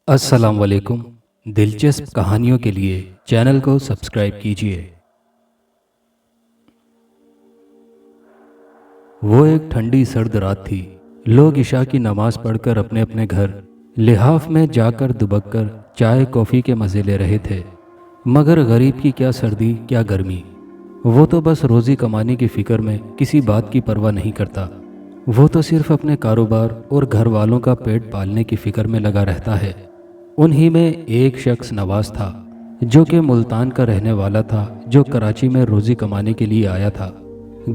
السلام علیکم۔ دلچسپ کہانیوں کے لیے چینل کو سبسکرائب کیجیے۔ وہ ایک ٹھنڈی سرد رات تھی۔ لوگ عشاء کی نماز پڑھ کر اپنے اپنے گھر لحاف میں جا کر دبک کر چائے کافی کے مزے لے رہے تھے، مگر غریب کی کیا سردی کیا گرمی، وہ تو بس روزی کمانے کی فکر میں کسی بات کی پرواہ نہیں کرتا۔ وہ تو صرف اپنے کاروبار اور گھر والوں کا پیٹ پالنے کی فکر میں لگا رہتا ہے۔ انہی میں ایک شخص نواز تھا، جو کہ ملتان کا رہنے والا تھا، جو کراچی میں روزی کمانے کے لیے آیا تھا۔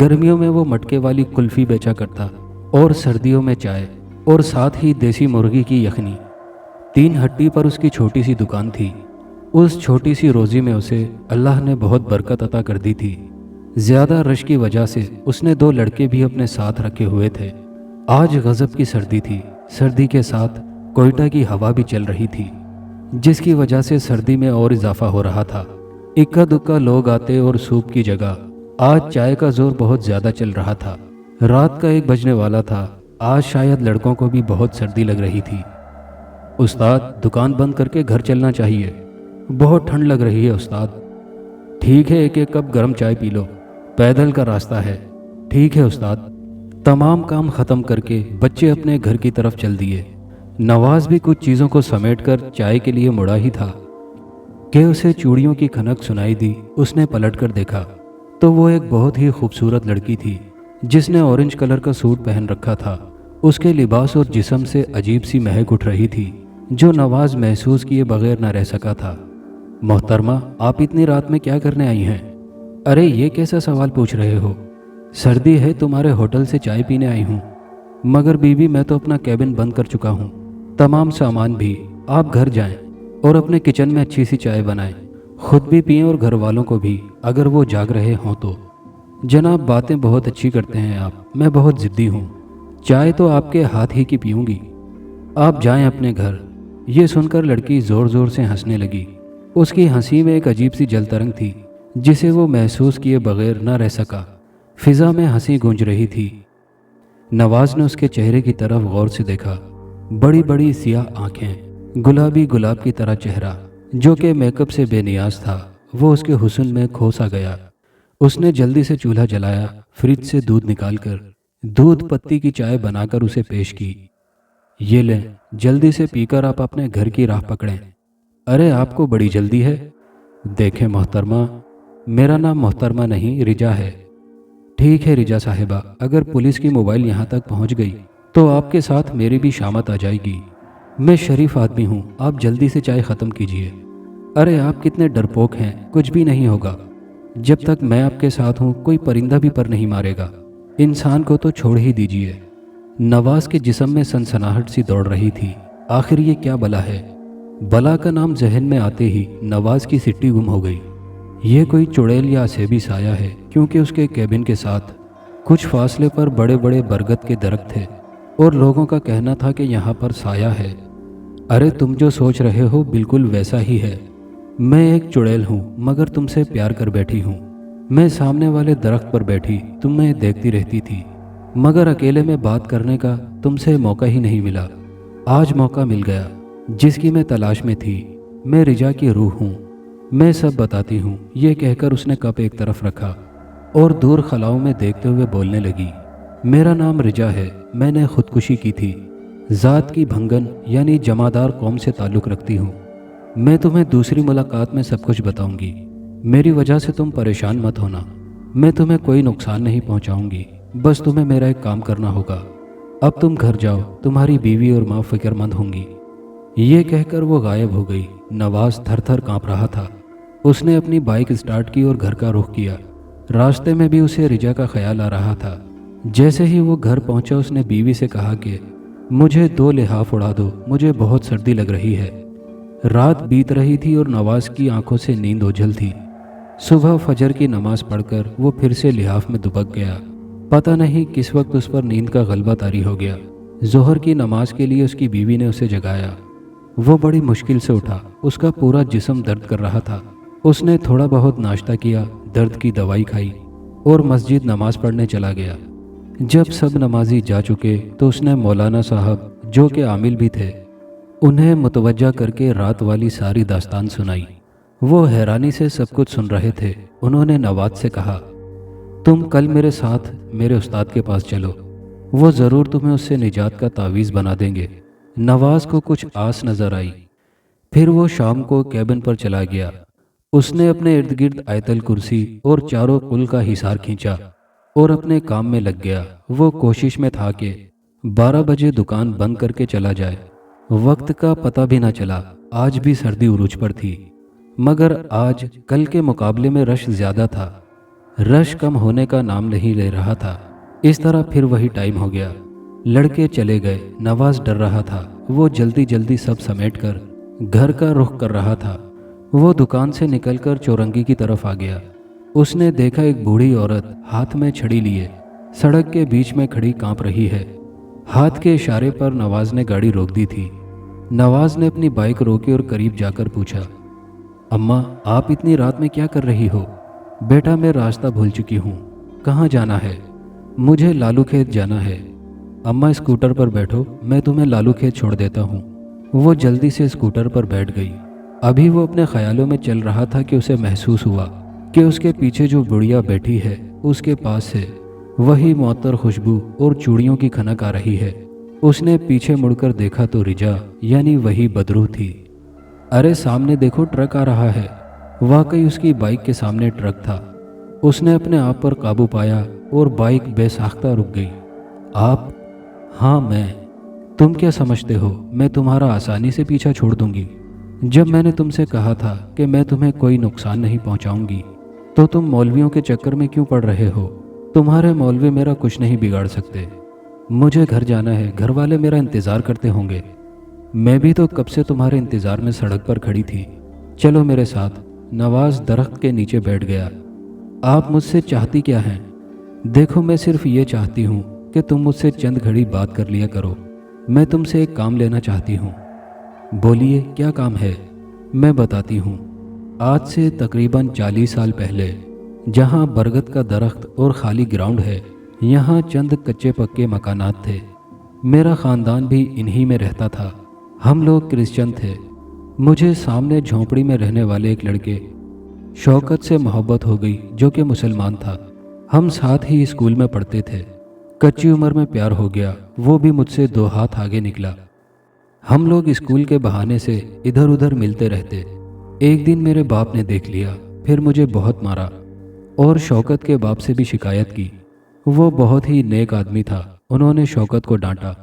گرمیوں میں وہ مٹکے والی کلفی بیچا کرتا اور سردیوں میں چائے، اور ساتھ ہی دیسی مرغی کی یخنی۔ 3 ہٹی پر اس کی چھوٹی سی دکان تھی۔ اس چھوٹی سی روزی میں اسے اللہ نے بہت برکت عطا کر دی تھی۔ زیادہ رش کی وجہ سے اس نے 2 لڑکے بھی اپنے ساتھ رکھے ہوئے تھے۔ آج غضب کی سردی تھی، سردی کے ساتھ کوئٹہ کی ہوا بھی چل رہی تھی، جس کی وجہ سے سردی میں اور اضافہ ہو رہا تھا۔ اکا دکا لوگ آتے اور سوپ کی جگہ آج چائے کا زور بہت زیادہ چل رہا تھا۔ رات کا 1 بجنے والا تھا۔ آج شاید لڑکوں کو بھی بہت سردی لگ رہی تھی۔ استاد، دکان بند کر کے گھر چلنا چاہیے، بہت ٹھنڈ لگ رہی ہے استاد۔ ٹھیک ہے، 1 کپ گرم چائے پی لو، پیدل کا راستہ ہے۔ ٹھیک ہے استاد۔ تمام کام ختم کر کے بچے اپنے گھر کی طرف چل دیے۔ نواز بھی کچھ چیزوں کو سمیٹ کر چائے کے لیے مڑا ہی تھا کہ اسے چوڑیوں کی کھنک سنائی دی۔ اس نے پلٹ کر دیکھا تو وہ ایک بہت ہی خوبصورت لڑکی تھی، جس نے اورنج کلر کا سوٹ پہن رکھا تھا۔ اس کے لباس اور جسم سے عجیب سی مہک اٹھ رہی تھی، جو نواز محسوس کیے بغیر نہ رہ سکا تھا۔ محترمہ، آپ اتنی رات میں کیا کرنے آئی ہیں؟ ارے یہ کیسا سوال پوچھ رہے ہو؟ سردی ہے، تمہارے ہوٹل سے چائے پینے آئی ہوں۔ مگر بیوی، میں تو اپنا کیبن بند کر چکا ہوں، تمام سامان بھی۔ آپ گھر جائیں اور اپنے کچن میں اچھی سی چائے بنائیں، خود بھی پئیں اور گھر والوں کو بھی، اگر وہ جاگ رہے ہوں تو۔ جناب، باتیں بہت اچھی کرتے ہیں آپ، میں بہت ضدی ہوں، چائے تو آپ کے ہاتھ ہی کی پیوں گی۔ آپ جائیں اپنے گھر۔ یہ سن کر لڑکی زور زور سے ہنسنے لگی۔ اس کی ہنسی میں ایک عجیب سی جل ترنگ تھی، جسے وہ محسوس کیے بغیر نہ رہ سکا۔ فضا میں ہنسی گونج رہی تھی۔ نواز نے اس کے چہرے کی طرف غور سے دیکھا۔ بڑی بڑی سیاہ آنکھیں، گلابی گلاب کی طرح چہرہ، جو کہ میک اپ سے بے نیاز تھا۔ وہ اس کے حسن میں کھو سا گیا۔ اس نے جلدی سے چولہا جلایا، فریج سے دودھ نکال کر دودھ پتی کی چائے بنا کر اسے پیش کی۔ یہ لیں، جلدی سے پی کر آپ اپنے گھر کی راہ پکڑیں۔ ارے آپ کو بڑی جلدی ہے؟ دیکھیں محترمہ، میرا نام محترمہ نہیں، رجا ہے۔ ٹھیک ہے رجا صاحبہ، اگر پولیس کی موبائل یہاں تک پہنچ گئی تو آپ کے ساتھ میری بھی شامت آ جائے گی۔ میں شریف آدمی ہوں، آپ جلدی سے چائے ختم کیجیے۔ ارے آپ کتنے ڈرپوک ہیں، کچھ بھی نہیں ہوگا۔ جب تک میں آپ کے ساتھ ہوں کوئی پرندہ بھی پر نہیں مارے گا، انسان کو تو چھوڑ ہی دیجیے۔ نواز کے جسم میں سنسناہٹ سی دوڑ رہی تھی۔ آخر یہ کیا بلا ہے؟ بلا کا نام ذہن میں آتے ہی نواز کی سٹی گم ہو گئی۔ یہ کوئی چڑیل یا اسیبی سایہ ہے، کیونکہ اس کے کیبن کے ساتھ کچھ فاصلے پر بڑے بڑے برگد کے درخت تھے، اور لوگوں کا کہنا تھا کہ یہاں پر سایہ ہے۔ ارے تم جو سوچ رہے ہو بالکل ویسا ہی ہے۔ میں ایک چڑیل ہوں، مگر تم سے پیار کر بیٹھی ہوں۔ میں سامنے والے درخت پر بیٹھی تمہیں دیکھتی رہتی تھی، مگر اکیلے میں بات کرنے کا تم سے موقع ہی نہیں ملا۔ آج موقع مل گیا، جس کی میں تلاش میں تھی۔ میں رجا کی روح ہوں، میں سب بتاتی ہوں۔ یہ کہہ کر اس نے کپ ایک طرف رکھا اور دور خلاؤں میں دیکھتے ہوئے بولنے لگی۔ میرا نام رجا ہے، میں نے خودکشی کی تھی۔ ذات کی بھنگن یعنی جمادار قوم سے تعلق رکھتی ہوں۔ میں تمہیں دوسری ملاقات میں سب کچھ بتاؤں گی۔ میری وجہ سے تم پریشان مت ہونا، میں تمہیں کوئی نقصان نہیں پہنچاؤں گی، بس تمہیں میرا ایک کام کرنا ہوگا۔ اب تم گھر جاؤ، تمہاری بیوی اور ماں فکر مند ہوں گی۔ یہ کہہ کر وہ غائب ہو گئی۔ نواز تھر تھر کانپ رہا تھا۔ اس نے اپنی بائک سٹارٹ کی اور گھر کا رخ کیا۔ راستے میں بھی اسے رجا کا خیال آ رہا تھا۔ جیسے ہی وہ گھر پہنچا، اس نے بیوی سے کہا کہ مجھے 2 لحاف اڑا دو، مجھے بہت سردی لگ رہی ہے۔ رات بیت رہی تھی اور نواز کی آنکھوں سے نیند اوجھل تھی۔ صبح فجر کی نماز پڑھ کر وہ پھر سے لحاف میں دبک گیا۔ پتہ نہیں کس وقت اس پر نیند کا غلبہ طاری ہو گیا۔ ظہر کی نماز کے لیے اس کی بیوی نے اسے جگایا۔ وہ بڑی مشکل سے اٹھا، اس کا پورا جسم درد کر رہا تھا۔ اس نے تھوڑا بہت ناشتہ کیا، درد کی دوائی کھائی اور مسجد نماز پڑھنے چلا گیا۔ جب سب نمازی جا چکے تو اس نے مولانا صاحب، جو کہ عامل بھی تھے، उन्हें मुतवज्जा करके रात वाली सारी दास्तान सुनाई। वो हैरानी से सब कुछ सुन रहे थे। उन्होंने नवाज से कहा, तुम कल मेरे साथ मेरे उस्ताद के पास चलो, वो ज़रूर तुम्हें उससे निजात का तावीज़ बना देंगे। नवाज को कुछ आस नज़र आई। फिर वो शाम को कैबिन पर चला गया। उसने अपने इर्द गिर्द आयतल कुर्सी और चारों कुल का हिसार खींचा और अपने काम में लग गया। वो कोशिश में था कि 12 बजे दुकान बंद करके चला जाए। वक्त का पता भी ना चला। आज भी सर्दी उरूज पर थी, मगर आज कल के मुकाबले में रश ज़्यादा था। रश कम होने का नाम नहीं ले रहा था। इस तरह फिर वही टाइम हो गया। लड़के चले गए। नवाज डर रहा था। वो जल्दी जल्दी सब समेट कर घर का रुख कर रहा था। वो दुकान से निकलकर चौरंगी की तरफ आ गया। उसने देखा एक बूढ़ी औरत हाथ में छड़ी लिए सड़क के बीच में खड़ी कांप रही है। हाथ के इशारे पर नवाज ने गाड़ी रोक दी थी। नवाज ने अपनी बाइक रोकी और करीब जाकर पूछा, अम्मा आप इतनी रात में क्या कर रही हो? बेटा मैं रास्ता भूल चुकी हूँ, कहाँ जाना है? मुझे लालू खेत जाना है। अम्मा स्कूटर पर बैठो, मैं तुम्हें लालू खेत छोड़ देता हूँ। वो जल्दी से स्कूटर पर बैठ गई। अभी वो अपने ख्यालों में चल रहा था कि उसे महसूस हुआ कि उसके पीछे जो बुढ़िया बैठी है उसके पास से वही मुअत्तर खुशबू और चूड़ियों की खनक आ रही है। उसने पीछे मुड़कर देखा तो रिजा यानी वही बदरू थी। अरे सामने देखो, ट्रक आ रहा है। वाकई उसकी बाइक के सामने ट्रक था। उसने अपने आप पर काबू पाया और बाइक बेसाख्ता रुक गई। आप? हाँ मैं। तुम क्या समझते हो मैं तुम्हारा आसानी से पीछा छोड़ दूंगी? जब मैंने तुमसे कहा था कि मैं तुम्हें कोई नुकसान नहीं पहुंचाऊंगी, तो तुम मौलवियों के चक्कर में क्यों पड़ रहे हो? तुम्हारे मौलवी मेरा कुछ नहीं बिगाड़ सकते। मुझे घर जाना है, घर वाले मेरा इंतज़ार करते होंगे। मैं भी तो कब से तुम्हारे इंतज़ार में सड़क पर खड़ी थी। चलो मेरे साथ। नवाज दरख्त के नीचे बैठ गया। आप मुझसे चाहती क्या हैं? देखो मैं सिर्फ ये चाहती हूँ कि तुम मुझसे चंद घड़ी बात कर लिया करो। मैं तुमसे एक काम लेना चाहती हूँ। बोलिए क्या काम है? मैं बताती हूँ। आज से तकरीबन 40 साल पहले जहाँ बरगद का दरख्त और खाली ग्राउंड है, यहाँ चंद कच्चे पक्के मकानात थे। मेरा ख़ानदान भी इन्हीं में रहता था। हम लोग क्रिश्चियन थे। मुझे सामने झोंपड़ी में रहने वाले एक लड़के शौकत से मोहब्बत हो गई जो कि मुसलमान था। हम साथ ही स्कूल में पढ़ते थे। कच्ची उम्र में प्यार हो गया। वो भी मुझसे 2 हाथ आगे निकला। हम लोग स्कूल के बहाने से इधर उधर मिलते रहते। एक दिन मेरे बाप ने देख लिया, फिर मुझे बहुत मारा और शौकत के बाप से भी शिकायत की। वो बहुत ही नेक आदमी था। उन्होंने शौकत को डांटा।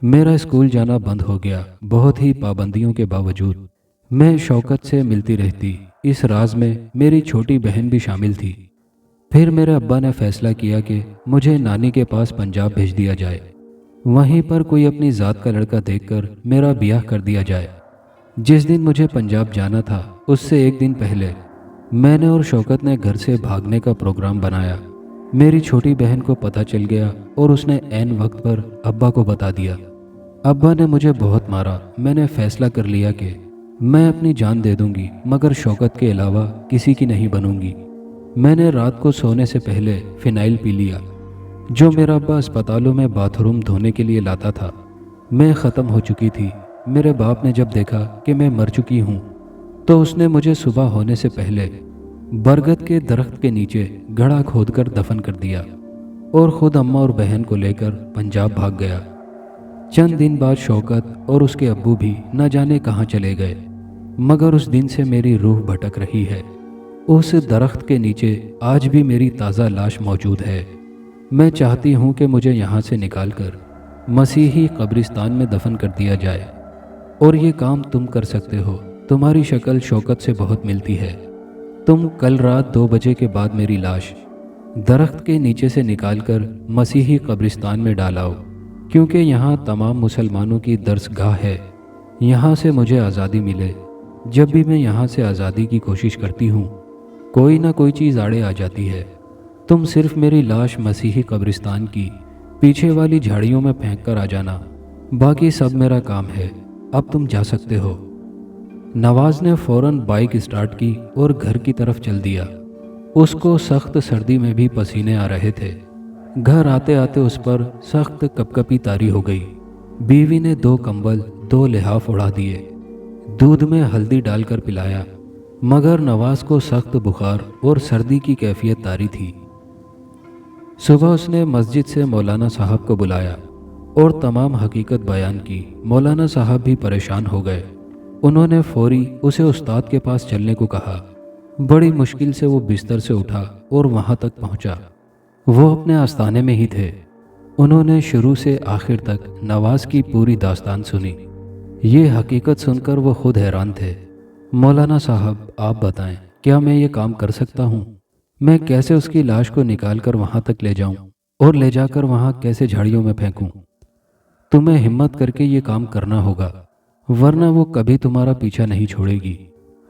मेरा स्कूल जाना बंद हो गया। बहुत ही पाबंदियों के बावजूद मैं शौकत से मिलती रहती। इस राज में मेरी छोटी बहन भी शामिल थी। फिर मेरे अब्बा ने फैसला किया कि मुझे नानी के पास पंजाब भेज दिया जाए। वहीं पर कोई अपनी ज़ात का लड़का देखकर मेरा ब्याह कर दिया जाए। जिस दिन मुझे पंजाब जाना था उससे एक दिन पहले मैंने और शौकत ने घर से भागने का प्रोग्राम बनाया। मेरी छोटी बहन को पता चल गया और उसने ऐन वक्त पर अब्बा को बता दिया। अब्बा ने मुझे बहुत मारा। मैंने फैसला कर लिया कि मैं अपनी जान दे दूंगी मगर शौकत के अलावा किसी की नहीं बनूंगी। मैंने रात को सोने से पहले फिनाइल पी लिया जो मेरा अब्बा अस्पतालों में बाथरूम धोने के लिए लाता था। मैं ख़त्म हो चुकी थी। मेरे बाप ने जब देखा कि मैं मर चुकी हूँ तो उसने मुझे सुबह होने से पहले बरगद के दरख्त के नीचे गड्ढा खोदकर दफन कर दिया और ख़ुद अम्मा और बहन को लेकर पंजाब भाग गया। चंद दिन बाद शौकत और उसके अब्बू भी न जाने कहाँ चले गए, मगर उस दिन से मेरी रूह भटक रही है। उस दरख्त के नीचे आज भी मेरी ताज़ा लाश मौजूद है। मैं चाहती हूँ कि मुझे यहाँ से निकालकर मसीही कब्रिस्तान में दफन कर दिया जाए, और ये काम तुम कर सकते हो। तुम्हारी शक्ल शौकत से बहुत मिलती है। तुम कल रात 2 बजे के बाद मेरी लाश दरख्त के नीचे से निकालकर मसीही कब्रिस्तान में डालाओ, क्योंकि यहाँ तमाम मुसलमानों की दरसगाह है। यहाँ से मुझे आज़ादी मिले। जब भी मैं यहाँ से आज़ादी की कोशिश करती हूँ कोई ना कोई चीज़ आड़े आ जाती है। तुम सिर्फ मेरी लाश मसीही कब्रिस्तान की पीछे वाली झाड़ियों में फेंक कर आ जाना, बाकी सब मेरा काम है। अब तुम जा सकते हो। नवाज ने फ़ौरन बाइक स्टार्ट की और घर की तरफ चल दिया। उसको सख्त सर्दी में भी पसीने आ रहे थे। घर आते आते उस पर सख्त कपकपी तारी हो गई। बीवी ने 2 कंबल 2 लिहाफ उड़ा दिए, दूध में हल्दी डालकर पिलाया, मगर नवाज को सख्त बुखार और सर्दी की कैफियत तारी थी। सुबह उसने मस्जिद से मौलाना साहब को बुलाया और तमाम हकीकत बयान की। मौलाना साहब भी परेशान हो गए। उन्होंने फौरी उसे उस्ताद के पास चलने को कहा। बड़ी मुश्किल से वो बिस्तर से उठा और वहाँ तक पहुँचा। वो अपने आस्थाने में ही थे। उन्होंने शुरू से आखिर तक नवाज की पूरी दास्तान सुनी। ये हकीकत सुनकर वो खुद हैरान थे। मौलाना साहब, आप बताएं, क्या मैं ये काम कर सकता हूँ? मैं कैसे उसकी लाश को निकाल कर वहाँ तक ले जाऊँ और ले जाकर वहाँ कैसे झाड़ियों में फेंकूँ? तुम्हें हिम्मत करके ये काम करना होगा, वरना वो कभी तुम्हारा पीछा नहीं छोड़ेगी।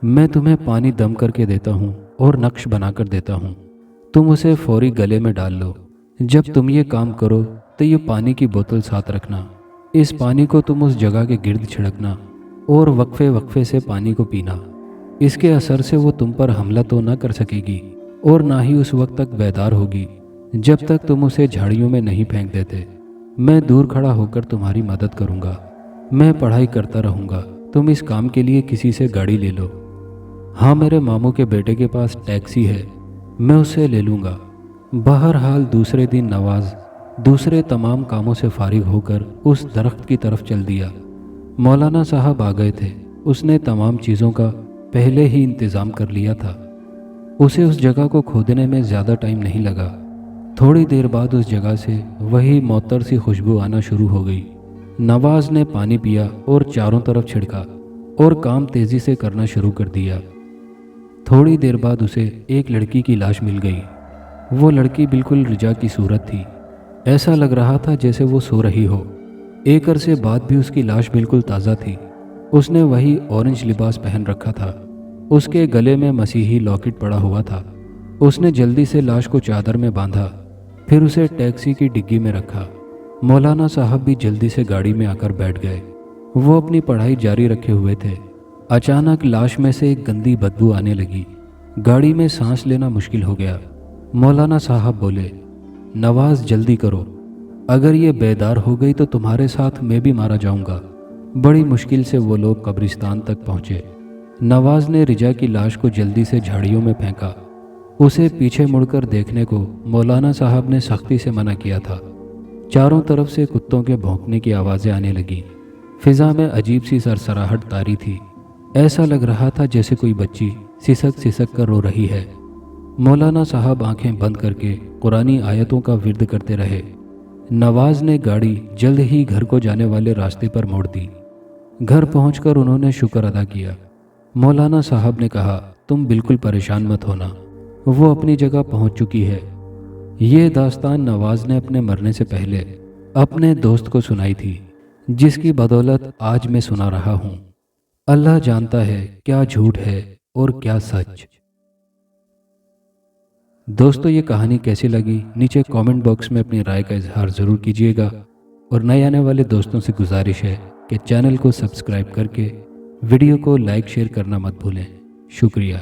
मैं तुम्हें पानी दम करके देता हूँ और नक्श बनाकर देता हूँ। तुम उसे फौरी गले में डाल लो। जब तुम ये काम करो तो ये पानी की बोतल साथ रखना। इस पानी को तुम उस जगह के गिर्द छिड़कना और वक्फे वक्फे से पानी को पीना। इसके असर से वो तुम पर हमला तो न कर सकेगी और ना ही उस वक्त तक बेदार होगी जब तक तुम उसे झाड़ियों में नहीं फेंक देते। मैं दूर खड़ा होकर तुम्हारी मदद करूँगा। मैं पढ़ाई करता रहूँगा। तुम इस काम के लिए किसी से गाड़ी ले लो। हाँ, मेरे मामू के बेटे के पास टैक्सी है, मैं उसे ले लूँगा। बहरहाल दूसरे दिन नवाज दूसरे तमाम कामों से फारिग होकर उस दरख्त की तरफ चल दिया। मौलाना साहब आ गए थे। उसने तमाम चीज़ों का पहले ही इंतज़ाम कर लिया था। उसे उस जगह को खोदने में ज़्यादा टाइम नहीं लगा। थोड़ी देर बाद उस जगह से वही मौतर सी खुशबू आना शुरू हो गई। नवाज ने पानी पिया और चारों तरफ छिड़का और काम तेज़ी से करना शुरू कर दिया। थोड़ी देर बाद उसे एक लड़की की लाश मिल गई। वो लड़की बिल्कुल रिजा की सूरत थी। ऐसा लग रहा था जैसे वो सो रही हो। एक अरसे बाद भी उसकी लाश बिल्कुल ताज़ा थी। उसने वही ऑरेंज लिबास पहन रखा था। उसके गले में मसीही लॉकेट पड़ा हुआ था। उसने जल्दी से लाश को चादर में बांधा, फिर उसे टैक्सी की डिग्गी में रखा। मौलाना साहब भी जल्दी से गाड़ी में आकर बैठ गए। वो अपनी पढ़ाई जारी रखे हुए थे। अचानक लाश में से एक गंदी बदबू आने लगी। गाड़ी में सांस लेना मुश्किल हो गया। मौलाना साहब बोले, नवाज जल्दी करो, अगर ये बेदार हो गई तो तुम्हारे साथ मैं भी मारा जाऊंगा। बड़ी मुश्किल से वो लोग कब्रिस्तान तक पहुंचे। नवाज ने रिजा की लाश को जल्दी से झाड़ियों में फेंका। उसे पीछे मुड़कर देखने को मौलाना साहब ने सख्ती से मना किया था। चारों तरफ से कुत्तों के भौंकने की आवाज़ें आने लगीं। फिज़ा में अजीब सी सरसराहट तारी थी। ऐसा लग रहा था जैसे कोई बच्ची सिसक सिसक कर रो रही है। मौलाना साहब आंखें बंद करके कुरानी आयतों का विर्द करते रहे। नवाज ने गाड़ी जल्द ही घर को जाने वाले रास्ते पर मोड़ दी। घर पहुंचकर उन्होंने शुक्र अदा किया। मौलाना साहब ने कहा, तुम बिल्कुल परेशान मत होना, वो अपनी जगह पहुंच चुकी है। ये दास्तान नवाज ने अपने मरने से पहले अपने दोस्त को सुनाई थी, जिसकी बदौलत आज मैं सुना रहा हूँ। अल्लाह जानता है क्या झूठ है और क्या सच। दोस्तों, ये कहानी कैसी लगी नीचे कमेंट बॉक्स में अपनी राय का इजहार ज़रूर कीजिएगा। और नए आने वाले दोस्तों से गुजारिश है कि चैनल को सब्सक्राइब करके वीडियो को लाइक शेयर करना मत भूलें। शुक्रिया।